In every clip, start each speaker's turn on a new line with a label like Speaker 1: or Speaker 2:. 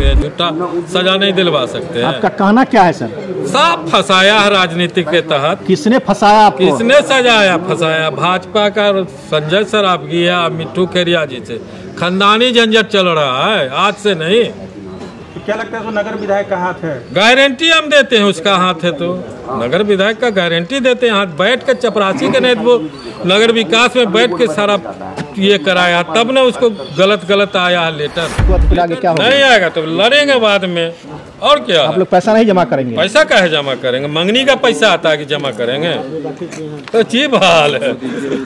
Speaker 1: हैं, झूठा सजा नहीं दिलवा सकते हैं।
Speaker 2: आपका कहना क्या है सर?
Speaker 1: साफ फंसाया है राजनीति के तहत।
Speaker 2: किसने फंसाया आपको?
Speaker 1: किसने सजाया फंसाया? भाजपा का संजय सरावगी है, मिट्ठू खेरिया जी से खानदानी झंझट चल रहा है, आज से नहीं।
Speaker 3: तो क्या लगता है तो नगर विधायक का हाथ है?
Speaker 1: गारंटी हम देते हैं उसका हाथ है, तो नगर विधायक का गारंटी देते हैं हाथ। बैठ के चपरासी के नहीं वो नगर विकास में बैठ के सारा ये कराया, तब ना उसको गलत आया है लेटर।
Speaker 2: क्या
Speaker 1: नहीं आएगा तो लड़ेंगे बाद में, और क्या।
Speaker 2: आप लोग पैसा नहीं जमा करेंगे?
Speaker 1: पैसा काहे जमा करेंगे? मंगनी का पैसा आता है कि जमा करेंगे? तो अजीब हाल है,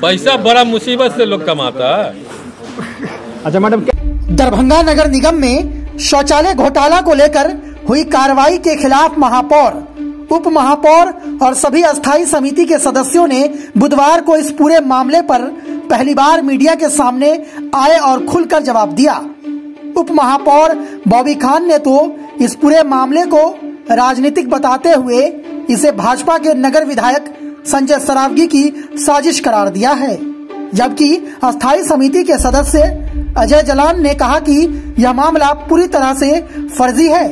Speaker 1: पैसा बड़ा मुसीबत से लोग कमाता है।
Speaker 2: अच्छा मैडम,
Speaker 4: दरभंगा नगर निगम में शौचालय घोटाला को लेकर हुई कार्रवाई के खिलाफ महापौर, उप महापौर और सभी अस्थायी समिति के सदस्यों ने बुधवार को इस पूरे मामले पर पहली बार मीडिया के सामने आए और खुलकर जवाब दिया। उप महापौर बॉबी खान ने तो इस पूरे मामले को राजनीतिक बताते हुए इसे भाजपा के नगर विधायक संजय सरावगी की साजिश करार दिया है, जबकि अस्थायी समिति के सदस्य अजय जलान ने कहा कि यह मामला पूरी तरह से फर्जी है।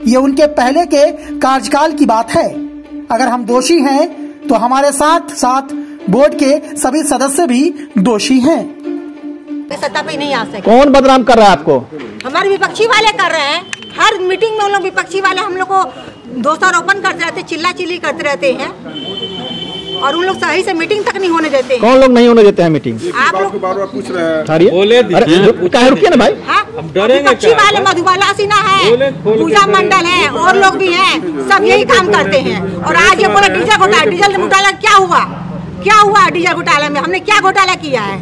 Speaker 4: ये उनके पहले के कार्यकाल की बात है। अगर हम दोषी हैं तो हमारे साथ साथ बोर्ड के सभी सदस्य भी दोषी हैं।
Speaker 5: सत्ता पे नहीं आ सकते।
Speaker 2: कौन बदनाम कर रहा है आपको?
Speaker 5: हमारे विपक्षी वाले कर रहे हैं। हर मीटिंग में उन लोग विपक्षी वाले हम लोग को दोषारोपण करते रहते, चिल्ला चिल्ली करते रहते हैं और उन लोग सही से मीटिंग तक नहीं होने देते हैं।
Speaker 2: कौन लोग नहीं होने देते हैं मीटिंग?
Speaker 5: आप लोग
Speaker 3: बार-बार पूछ रहे हैं।
Speaker 2: रुकिए ना भाई।
Speaker 5: हाँ, विपक्षी वाले मधुबाला सिन्हा है, पूजा मंडल है और लोग भी हैं, सब यही काम करते हैं। और आज ये बोला डीजल घोटाला क्या हुआ? डीजल घोटाला में हमने क्या घोटाला किया है?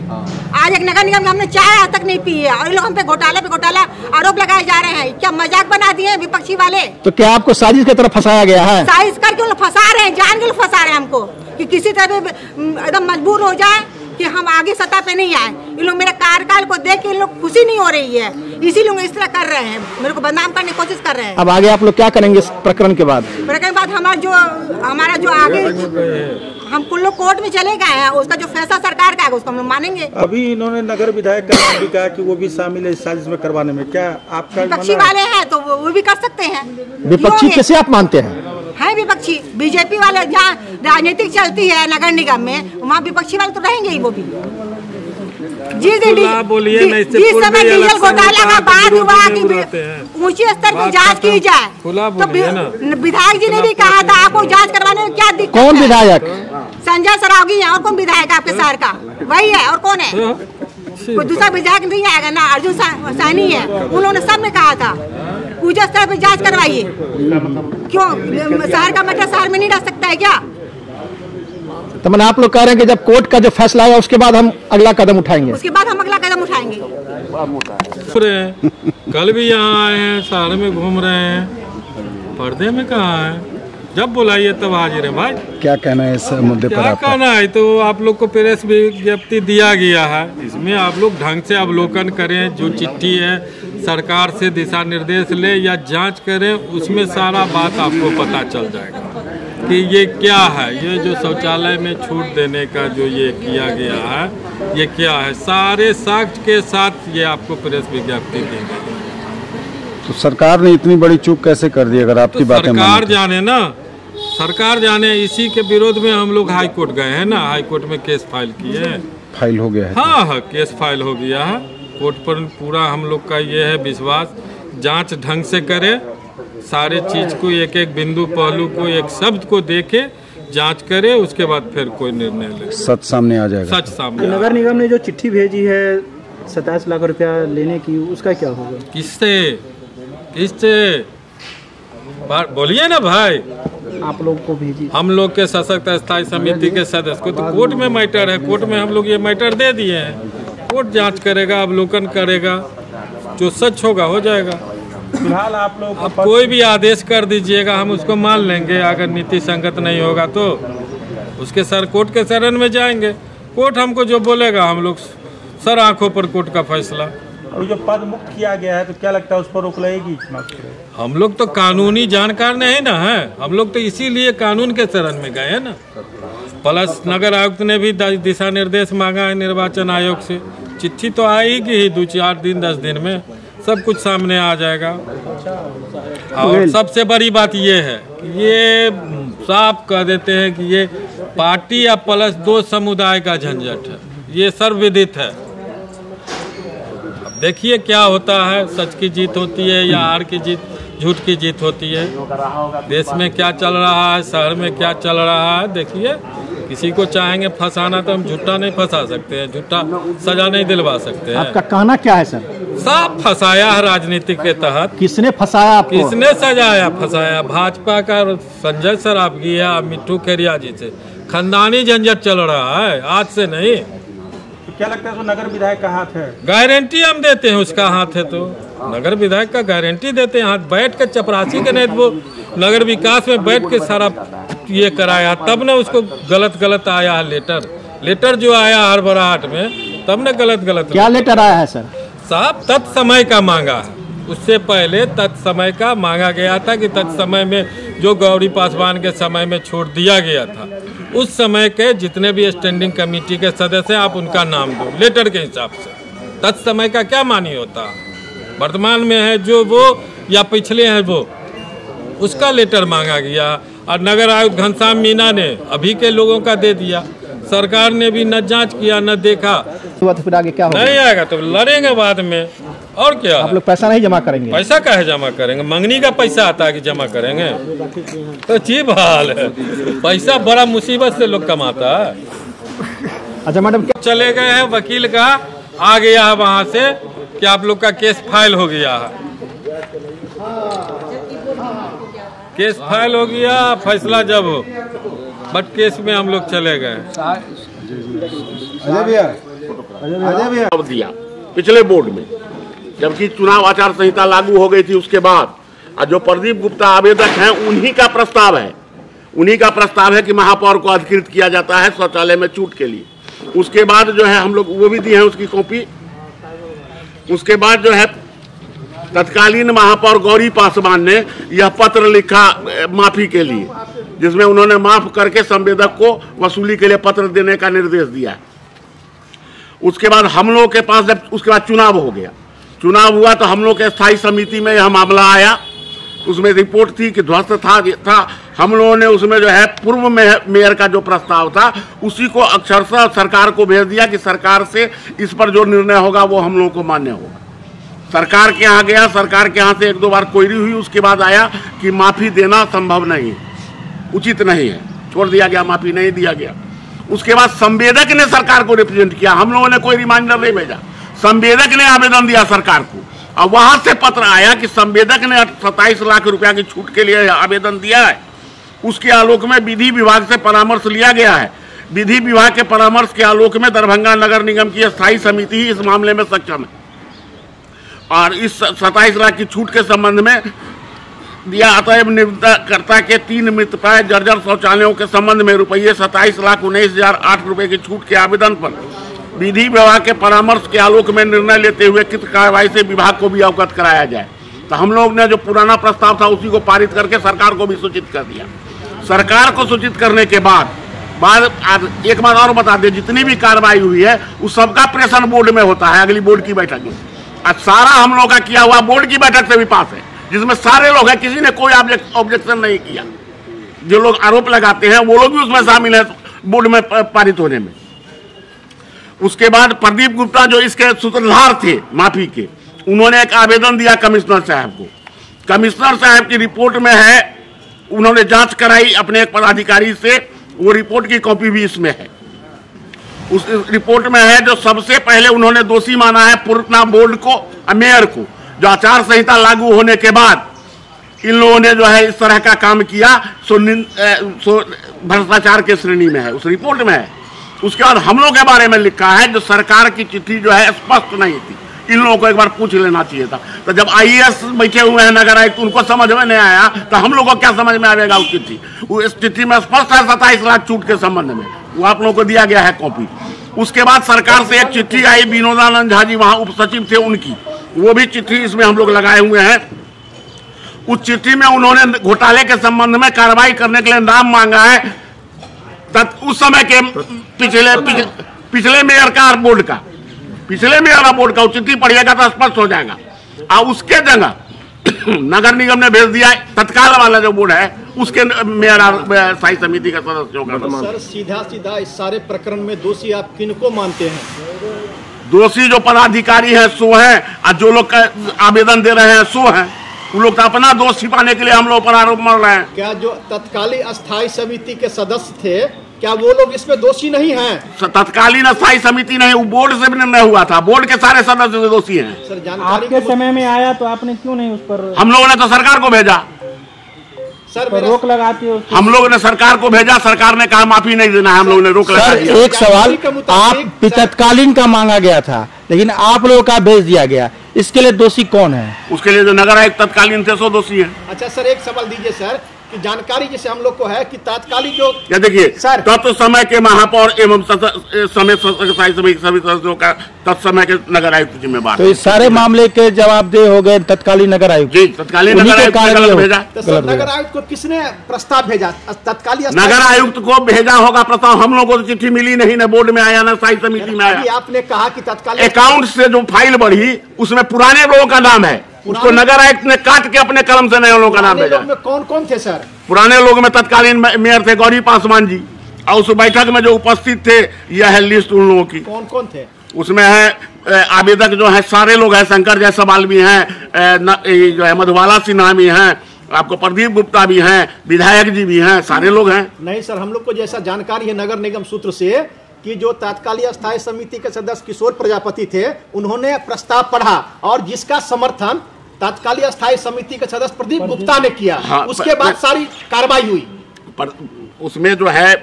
Speaker 5: आज एक नगर निगम में हमने चाय आज तक नहीं पी है और लोग हम पे घोटाला आरोप लगाए जा रहे हैं। क्या मजाक बना दिए विपक्षी वाले? तो
Speaker 2: क्या आपको साजिश की तरफ फंसाया गया है?
Speaker 5: साजिश करके लोग फंसा रहे हैं, जान के फंसा रहे हैं हमको कि किसी तरह एकदम मजबूर हो जाए कि हम आगे सत्ता पे नहीं आए। ये लोग मेरे कार्यकाल को देख के लोग खुशी नहीं हो रही है, इसी लोग इस तरह कर रहे हैं, मेरे को बदनाम करने की कोशिश कर रहे हैं।
Speaker 2: अब आगे आप लोग क्या करेंगे इस प्रकरण के बाद?
Speaker 5: हमारा जो आगे हम कुल लोग कोर्ट में चले गए हैं, उसका जो फैसला सरकार का है उसको हम लोग मानेंगे।
Speaker 3: अभी इन्होंने नगर विधायक का नाम भी कहा कि वो भी शामिल है इस साजिश में करवाने में, क्या आपका?
Speaker 5: विपक्षी वाले हैं तो वो भी कर सकते हैं।
Speaker 2: विपक्षी किसे आप मानते हैं?
Speaker 5: है विपक्षी बीजेपी वाले, जहाँ राजनीतिक चलती है नगर निगम में वहाँ विपक्षी वाले तो रहेंगे ही। वो भी जिस समय डीजल घोटाला का बात हुआ कि ऊंचे स्तर पर जांच की जाए, तो विधायक जी ने भी कहा था आपको जांच करवाने में क्या दिक्कत?
Speaker 2: कौन विधायक?
Speaker 5: संजय सरावगी है। और कौन विधायक आपके शहर का? वही है, और कौन है? कोई दूसरा विधायक नहीं आएगा ना। अर्जुन साहनी है, उन्होंने सबने कहा था ऊंचे स्तर पर जांच करवाइए। क्यों शहर का मैटर शहर में नहीं रह सकता है क्या?
Speaker 2: तो मैंने आप लोग कह रहे हैं कि जब कोर्ट का जो फैसला आया उसके बाद हम अगला कदम उठाएंगे।
Speaker 5: उसके बाद हम अगला कदम उठाएंगे।
Speaker 1: कल भी यहाँ आए हैं, शहर में घूम रहे हैं, पर्दे में कहाँ है? जब बुलाइए तब हाजिर है भाई।
Speaker 2: क्या कहना है इस मुद्दे पर?
Speaker 1: क्या कहना है? तो आप लोग को प्रेस विज्ञप्ति दिया गया है, इसमें आप लोग ढंग से अवलोकन करें। जो चिट्ठी है सरकार से दिशा निर्देश ले या जांच करें, उसमें सारा बात आपको पता चल जाएगा कि ये क्या है। ये जो शौचालय में छूट देने का जो ये किया गया है, ये क्या है, सारे साक्ष्य के साथ ये आपको प्रेस विज्ञप्ति दी गई।
Speaker 6: तो सरकार ने इतनी बड़ी चूक कैसे कर दी? अगर आपकी बातें
Speaker 1: सरकार जाने ना, सरकार जाने। इसी के विरोध में हम लोग हाई कोर्ट गए हैं ना, हाई कोर्ट में केस फाइल किए हैं।
Speaker 6: फाइल हो गया है?
Speaker 1: हाँ, केस फाइल हो गया है। कोर्ट पर पूरा हम लोग का ये है विश्वास, जांच ढंग से करे, सारे चीज को एक एक बिंदु पहलू को एक शब्द को देखे, जांच करे, उसके बाद फिर कोई निर्णय ले।
Speaker 6: सच सामने आ जाएगा।
Speaker 1: सच सामने।
Speaker 7: नगर निगम ने जो चिट्ठी भेजी है 27 लाख रुपया लेने की, उसका क्या होगा?
Speaker 1: किससे बोलिए ना भाई।
Speaker 7: आप लोग को भेजी?
Speaker 1: हम लोग के सशक्त स्थायी समिति के सदस्य को। तो कोर्ट में मैटर है, कोर्ट में हम लोग ये मैटर दे दिए हैं, कोर्ट जांच करेगा, अवलोकन करेगा, जो सच होगा हो जाएगा।
Speaker 3: फिलहाल आप लोग
Speaker 1: अब कोई भी आदेश कर दीजिएगा, हम उसको मान लेंगे। अगर नीति संगत नहीं होगा तो उसके कोर्ट के शरण में जाएंगे। कोर्ट हमको जो बोलेगा हम लोग सर आंखों पर कोर्ट का फैसला।
Speaker 3: और जो पद मुक्त किया गया है तो क्या लगता है उस पर रोक लगेगी?
Speaker 1: हम लोग तो कानूनी जानकार नहीं ना है, हम लोग तो इसीलिए कानून के शरण में गए हैं ना। प्लस नगर आयुक्त ने भी दिशा निर्देश मांगा है निर्वाचन आयोग से। चिट्ठी तो आएगी ही 2-4 दिन 10 दिन में, सब कुछ सामने आ जाएगा। और सबसे बड़ी बात ये है कि ये साफ कह देते हैं कि ये पार्टी या प्लस 2 समुदाय का झंझट है, ये सर्वविदित है। अब देखिए क्या होता है, सच की जीत होती है या हार की जीत, झूठ की जीत होती है। देश में क्या चल रहा है, शहर में क्या चल रहा है, देखिए। किसी को चाहेंगे फंसाना तो हम झूठा नहीं फंसा सकते हैं, झूठा सजा नहीं दिलवा सकते हैं।
Speaker 2: आपका कहना क्या है सर?
Speaker 1: साफ फंसाया है राजनीति के तहत।
Speaker 2: किसने फंसाया आपको?
Speaker 1: किसने सजाया फंसाया? भाजपा का संजय सरावगी या मिट्ठू खेरिया जी से खानदानी झंझट चल रहा है, आज से नहीं।
Speaker 3: तो क्या लगता है तो नगर विधायक का हाथ है?
Speaker 1: गारंटी हम देते हैं उसका हाथ है, तो नगर विधायक का गारंटी देते हैं हाथ। बैठ के चपरासी के नहीं, वो नगर विकास में बैठ के सारा ये कराया, तब न उसको गलत आया है लेटर जो आया हड़बड़ाहट में, तब न गलत
Speaker 2: क्या लेटर आया है सर?
Speaker 1: साहब तत्समय का मांगा है, उससे पहले तत्समय का मांगा गया था कि तत्समय में जो गौरी पासवान के समय में छोड़ दिया गया था, उस समय के जितने भी स्टैंडिंग कमेटी के सदस्य आप उनका नाम दो लेटर के हिसाब से। तत्समय का क्या मानी होता, वर्तमान में है जो वो या पिछले हैं वो, उसका लेटर मांगा गया। और नगर आयुक्त घनश्याम मीना ने अभी के लोगों का दे दिया, सरकार ने भी न जांच किया न देखा।
Speaker 2: तो फिर आगे क्या होगा? नहीं
Speaker 1: आएगा तो लड़ेंगे बाद में, और क्या।
Speaker 2: आप लोग पैसा नहीं जमा करेंगे?
Speaker 1: पैसा काहे जमा करेंगे? मंगनी का पैसा आता है कि जमा करेंगे? तो चीप हाल है, पैसा बड़ा मुसीबत से लोग कमाता है।
Speaker 2: अच्छा मैडम,
Speaker 1: चले गए हैं वकील का, आ गया है वहाँ से कि आप लोग का केस फाइल हो गया है, केस फाइल हो गया, फैसला जब हो, बट केस में हम लोग चले गए।
Speaker 8: अजय भैया दिया पिछले बोर्ड में, जबकि चुनाव आचार संहिता लागू हो गई थी उसके बाद। और जो प्रदीप गुप्ता आवेदक हैं उन्हीं का प्रस्ताव है कि महापौर को अधिकृत किया जाता है शौचालय में छूट के लिए। उसके बाद जो है हम लोग वो भी दिए हैं उसकी कॉपी। उसके बाद जो है तत्कालीन महापौर गौरी पासवान ने यह पत्र लिखा माफी के लिए, जिसमें उन्होंने माफ करके संवेदक को वसूली के लिए पत्र देने का निर्देश दिया है। उसके बाद हम लोगों के पास जब उसके बाद चुनाव हो गया, चुनाव हुआ तो हम लोग के स्थायी समिति में यह मामला आया। उसमें रिपोर्ट थी कि ध्वस्त था। हम लोगों ने उसमें जो है पूर्व मेयर का जो प्रस्ताव था उसी को अक्षरशः सरकार को भेज दिया कि सरकार से इस पर जो निर्णय होगा वो हम लोगों को मान्य होगा। सरकार के यहाँ गया, सरकार के यहाँ से 1-2 बार क्वेरी हुई, उसके बाद आया कि माफी देना संभव नहीं है, उचित नहीं है, छोड़ दिया गया, माफी नहीं दिया गया। उसके बाद संवेदक ने सरकार को रिप्रेजेंट किया, हम लोगों ने कोई रिमाइंडर नहीं भेजा, संवेदक ने आवेदन दिया सरकार को, और वहां से पत्र आया कि संवेदक ने 27 लाख रुपया की छूट के लिए आवेदन दिया है। उसके आलोक में विधि विभाग से परामर्श लिया गया है। विधि विभाग के परामर्श के आलोक में दरभंगा नगर निगम की स्थायी समिति ही इस मामले में सक्षम है, और इस 27 लाख की छूट के संबंध में दिया। अतएव नियोक्ताकर्ता के 3 मृतप्राय जर्जर शौचालयों के संबंध में रुपये 27,19,008 रुपये की छूट के आवेदन पर विधि विभाग के परामर्श के आलोक में निर्णय लेते हुए कृत कार्रवाई से विभाग को भी अवगत कराया जाए। तो हम लोग ने जो पुराना प्रस्ताव था उसी को पारित करके सरकार को भी सूचित कर दिया। सरकार को सूचित करने के बाद एक बात और बता दें, जितनी भी कार्रवाई हुई है उस सबका प्रेषण बोर्ड में होता है, अगली बोर्ड की बैठक में। आज सारा हम लोग का किया हुआ बोर्ड की बैठक से भी पास है, जिसमें सारे लोग हैं, किसी ने कोई ऑब्जेक्शन नहीं किया। जो लोग आरोप लगाते हैं वो लोग भी उसमें शामिल है बोर्ड में पारित होने में। उसके बाद प्रदीप गुप्ता जो इसके सूत्रधार थे माफी के, उन्होंने एक आवेदन दिया कमिश्नर साहब को। कमिश्नर साहब की रिपोर्ट में है, उन्होंने जांच कराई अपने एक पदाधिकारी से, वो रिपोर्ट की कॉपी भी इसमें है। उस रिपोर्ट में है जो सबसे पहले उन्होंने दोषी माना है पूर्णा बोर्ड को, मेयर को, जो आचार संहिता लागू होने के बाद इन लोगों ने जो है इस तरह का काम किया, सो भ्रष्टाचार के श्रेणी में है, उस रिपोर्ट में है। उसके बाद हम लोग के बारे में लिखा है जो सरकार की चिट्ठी जो है स्पष्ट नहीं थी, इन लोगों को एक बार पूछ लेना चाहिए था। तो जब IAS बैठे हुए हैं नगर आयुक्त, उनको समझ में नहीं आया तो हम लोगों को क्या समझ में आएगा उस चिट्ठी? उस चिट्ठी में स्पष्ट है 27 लाख छूट के संबंध में, वो आप लोगों को दिया गया है कॉपी। उसके बाद सरकार से एक चिट्ठी आई, विनोदानंद झा जी वहां उप सचिव थे उनकी, वो भी चिट्ठी इसमें हम लोग लगाए हुए हैं। उस चिट्ठी में उन्होंने घोटाले के संबंध में कार्रवाई करने के लिए नाम मांगा है उस समय के पिछले मेयर का बोर्ड का, पिछले मेयर बोर्ड का। चिट्ठी पढ़िएगा तो स्पष्ट हो जाएगा। और उसके जगह नगर निगम ने भेज दिया तत्काल वाला जो बोर्ड है उसके मेयर स्थायी समिति के सदस्यों का।
Speaker 2: सर सीधा इस सारे प्रकरण में दोषी आप किनको मानते हैं?
Speaker 8: दोषी जो पदाधिकारी है सो है, और जो लोग आवेदन दे रहे हैं सो है। वो लोग तो अपना दोष छिपाने के लिए हम लोग पर आरोप मर रहे हैं।
Speaker 2: क्या जो तत्कालीन अस्थायी समिति के सदस्य थे, क्या वो लोग इसमें दोषी नहीं हैं?
Speaker 8: तत्कालीन अस्थायी समिति नहीं, वो बोर्ड से भी निर्णय हुआ था, बोर्ड के सारे सदस्य दोषी हैं।
Speaker 7: सर जानकारी आपके समय में आया तो आपने क्यों नहीं उस पर?
Speaker 8: हम लोगों ने तो सरकार को भेजा,
Speaker 7: सर रोक लगाती है।
Speaker 8: हम लोगों ने सरकार को भेजा, सरकार ने कहा माफी नहीं देना है, हम लोगों ने रोक लगा दिया।
Speaker 2: एक सवाल, आप तत्कालीन का मांगा गया था लेकिन आप लोगों का भेज दिया गया, इसके लिए दोषी कौन है?
Speaker 8: उसके लिए जो नगर आयुक्त तत्कालीन थे सो दोषी है।
Speaker 2: अच्छा सर, एक सवाल दीजिए सर कि जानकारी जैसे हम लोग को है कि तात्कालिक जो
Speaker 8: क्या देखिए तत्व समय के महापौर एवं समय सदस्यों का तत्समय के नगर आयुक्त जिम्मेवार।
Speaker 2: तो इस सारे मामले के जवाबदेह हो गए तत्कालीन नगर आयुक्त।
Speaker 8: जी, तत्कालीन नगर आयुक्त ने गलत भेजा।
Speaker 2: तो नगर आयुक्त को किसने प्रस्ताव भेजा? तत्कालीन
Speaker 8: नगर आयुक्त को भेजा होगा प्रस्ताव, हम लोगों को चिट्ठी मिली नहीं, न बोर्ड में आया न स्थायी समिति में आया।
Speaker 2: आपने कहा कि तत्कालीन
Speaker 8: अकाउंट से जो फाइल बढ़ी उसमें पुराने लोगों का नाम है, उसको नगर आयुक्त ने काट के अपने कलम से नए लोगों का नाम भेजा।
Speaker 2: कौन कौन थे सर?
Speaker 8: पुराने लोग में तत्कालीन मेयर थे गौरी पासवान जी, और उस बैठक में जो उपस्थित थे यह है लिस्ट उन लोगों की।
Speaker 2: कौन कौन थे
Speaker 8: उसमें? है आवेदक जो है सारे लोग हैं, शंकर जायसवाल भी हैं, जो है मधुबाला सिन्हा भी हैं, आपको प्रदीप गुप्ता भी हैं, विधायक जी भी हैं, सारे लोग हैं।
Speaker 2: नहीं सर, हम लोग को जैसा जानकारी है नगर निगम सूत्र से कि जो तात्कालिक अस्थायी समिति के सदस्य किशोर प्रजापति थे, उन्होंने प्रस्ताव पढ़ा और जिसका समर्थन तात्कालिक अस्थायी समिति के सदस्य प्रदीप गुप्ता ने किया। हाँ, उसके बाद सारी कार्रवाई हुई।
Speaker 8: पर उसमें जो है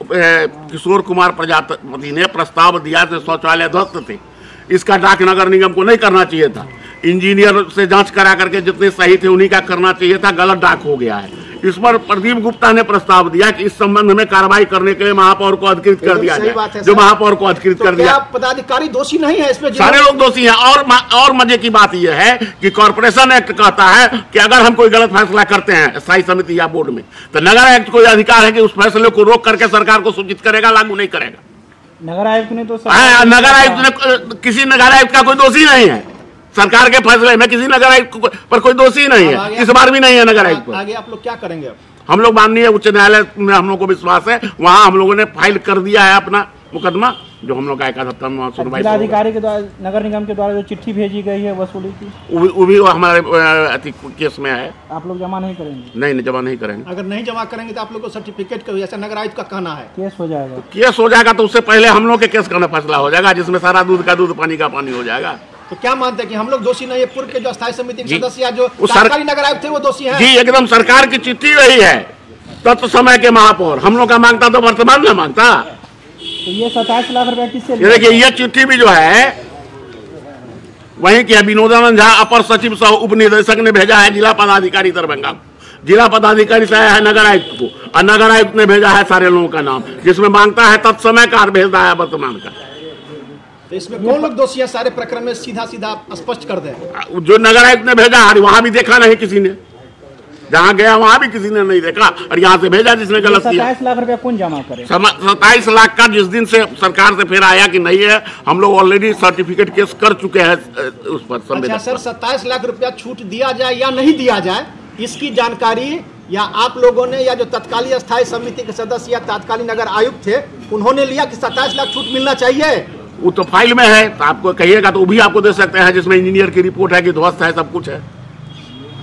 Speaker 8: किशोर कुमार प्रजापति ने प्रस्ताव दिया थे, शौचालय ध्वस्त थे, इसका डाक नगर निगम को नहीं करना चाहिए था, इंजीनियर से जांच करा करके जितने सही थे उन्हीं का करना चाहिए था, गलत डाक हो गया है। इस पर प्रदीप गुप्ता ने प्रस्ताव दिया कि इस संबंध में कार्रवाई करने के लिए महापौर को अधिकृत कर दिया जाए, जो महापौर को अधिकृत कर दिया।
Speaker 2: पदाधिकारी दोषी नहीं है इसमें?
Speaker 8: सारे लोग दोषी हैं। और मजे की बात यह है कि कॉर्पोरेशन एक्ट कहता है कि अगर हम कोई गलत फैसला करते हैं स्थायी समिति या बोर्ड में, तो नगर आयुक्त को यह अधिकार है कि उस फैसले को रोक करके सरकार को सूचित करेगा, लागू नहीं करेगा।
Speaker 7: नगर आयुक्त ने तो
Speaker 8: नगर आयुक्त ने, किसी नगर आयुक्त का कोई दोषी नहीं है सरकार के फैसले में, किसी नगर आयुक्त पर कोई दोषी नहीं है, इस बार भी नहीं है नगर आयुक्त पर।
Speaker 2: आगे आप लोग क्या करेंगे?
Speaker 8: हम लोग माननीय उच्च न्यायालय में हम लोग को विश्वास है, वहां हम लोगों ने फाइल कर दिया है अपना मुकदमा, जो हम लोग का 71वां सुनवाई
Speaker 7: जिलाधिकारी के द्वारा नगर निगम के द्वारा जो चिट्ठी भेजी गई है वसूली की,
Speaker 8: वो भी हमारे केस में है।
Speaker 7: आप लोग जमा नहीं करेंगे?
Speaker 8: नहीं, जमा नहीं करेंगे।
Speaker 2: अगर नहीं जमा करेंगे तो आप लोग को सर्टिफिकेट का जैसा नगर आयुक्त का कहना है
Speaker 7: केस हो जाएगा।
Speaker 8: केस हो जाएगा तो उससे पहले हम लोग के केस का फैसला हो जाएगा, जिसमें सारा दूध का दूध, पानी का पानी हो जाएगा।
Speaker 2: तो क्या मानते हैं कि हम लोग दोषी नहीं है? पूर्व के जो स्थायी समिति के सदस्य जो सरकारी नगर आयुक्त थे वो दोषी हैं?
Speaker 8: जी एकदम, सरकार की चिट्ठी रही है तत्व समय के महापौर, हम लोग का मांगता तो वर्तमान में मांगता।
Speaker 7: तो ये 27 लाख रुपए किससे?
Speaker 8: देखिए ये चिट्ठी भी जो है वहीं की है, विनोदानंद झा अपर सचिव सह उप निदेशक ने भेजा है जिला पदाधिकारी दरभंगा, जिला पदाधिकारी से आया है नगर आयुक्त को, और नगर आयुक्त ने भेजा है सारे लोगों का नाम, जिसमें मांगता है तत्समय का, भेज रहा है वर्तमान का।
Speaker 2: तो इसमें कौन लोग दोषी है सारे प्रकरण में? सीधा स्पष्ट कर दें।
Speaker 8: जो नगर आयुक्त ने भेजा है वहां भी देखा नहीं किसी ने, जहाँ गया वहां भी किसी ने नहीं देखा, और यहाँ से भेजा जिसने गलत किया।
Speaker 7: 27 लाख रुपया कौन जमा करे?
Speaker 8: 27 लाख का जिस दिन से सरकार से फिर आया कि नहीं है, हम लोग ऑलरेडी सर्टिफिकेट केस कर चुके हैं उस पर।
Speaker 2: अच्छा सर, 27 लाख रुपया छूट दिया जाए या नहीं दिया जाए, इसकी जानकारी या आप लोगों ने या जो तत्कालीन अस्थायी समिति के सदस्य या तत्कालीन नगर आयुक्त थे उन्होंने लिया कि 27 लाख छूट मिलना चाहिए?
Speaker 8: वो तो फाइल में है, तो आपको कहिएगा तो वो भी आपको दे सकते हैं, जिसमें इंजीनियर की रिपोर्ट है कि ध्वस्त है, सब कुछ है।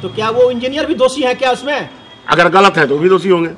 Speaker 2: तो क्या वो इंजीनियर भी दोषी है क्या उसमें?
Speaker 8: अगर गलत है तो भी दोषी होंगे।